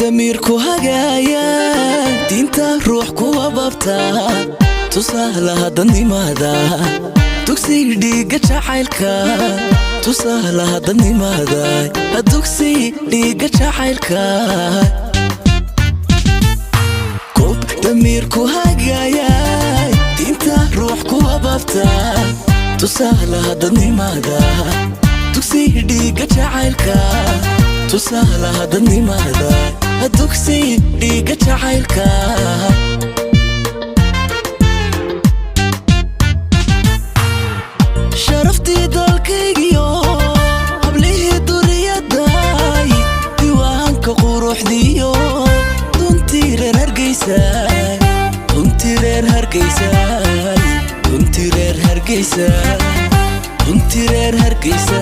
damiirku hagaaya diinta ruux kuwa babta tusaalaha dadnimada dugsi dhiiga jacaylka tusaalaha dadnimada dugsi dhiiga jacaylka koob damiirku hagaaya diinta ruux kuwa babta tusaalaha dadnimada dugsi dhiiga jacaylka tusaalaha dadnimada dugsi dhiiga jacaylka sharaftii dalkaygiyo hablihii duriyadaay diiwaanka quruxdiyo duntii reer Hargeysa duntii reer Hargeysa duntii reer Hargeysa duntii reer Hargeysa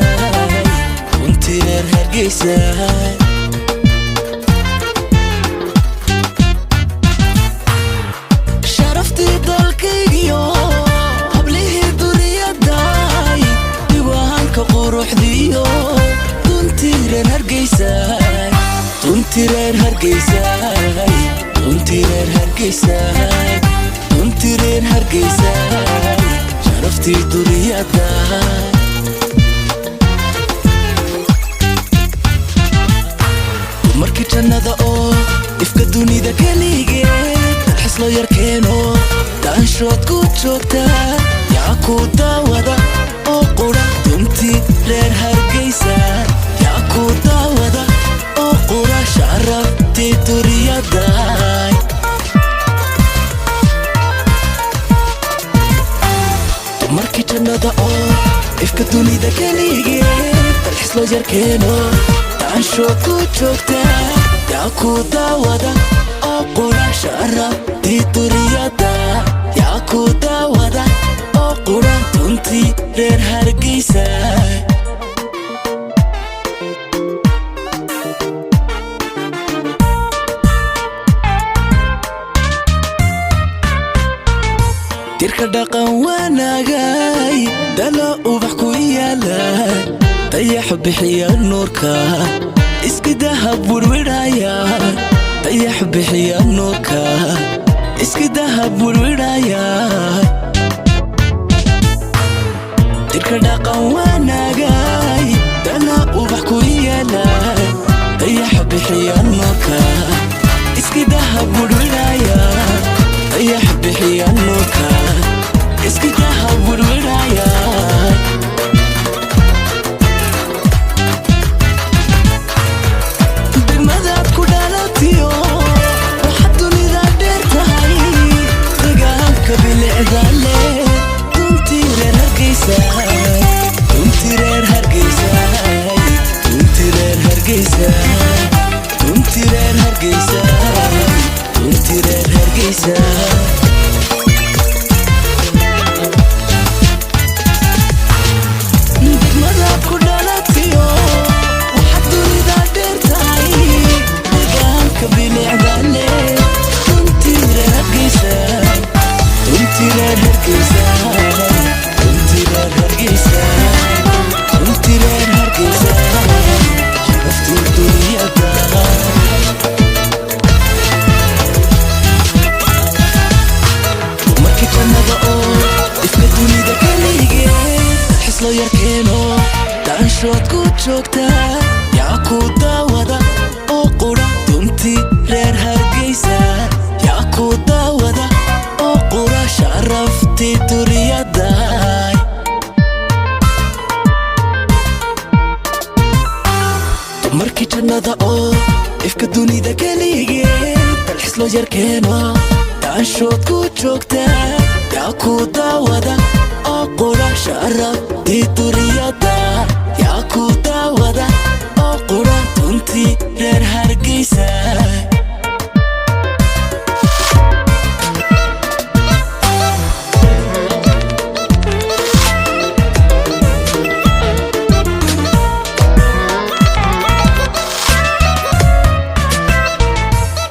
duntii reer Hargeysa sharaftii dalkaygiyo hablihii duriyadaay diiwaanka quruxdiyo duntii reer Hargeysa duntii reer Hargeysa duntii reer Hargeysa duntii reer Hargeysa sharaftii duriyadaay markii jannada oo ifka dunida kaligeed xislo yarkeeno daanshood ku joogta yaa ku daawada oo qura duntii reer Hargeysa yaa ku daawada oo qura sharaftii duriyadaay markii jannada oo ifka dunida kaligeed xislo yarkeeno daanshood ku joogta yaa ku daawada oo qura sharaftii duriyada yaa ku daawada oo qura duntii reer Hargeysa dirka dhaqan wanaagay dalo ubax ku yaala dayax bixiya nuurka iska dahab wirwiraya dayax bixiya nuurka iska dahab wirwiraya dirka dhaqan wanaagay dalo ubax ku yaala dayax bixiya nuurka iska dahab wirwiraya dayax bixiya nuurka iska dahab wirwiraya daanshood ku joogta yaa ku daawada oo qura duntii reer Hargeysa yaa ku daawada oo qura sharaftii duriyadaay markii jannada oo ifka dunida kaligeed xislo yarkeeno daanshood ku joogta yaa ku daawada oo qura sharaftii duriyadaay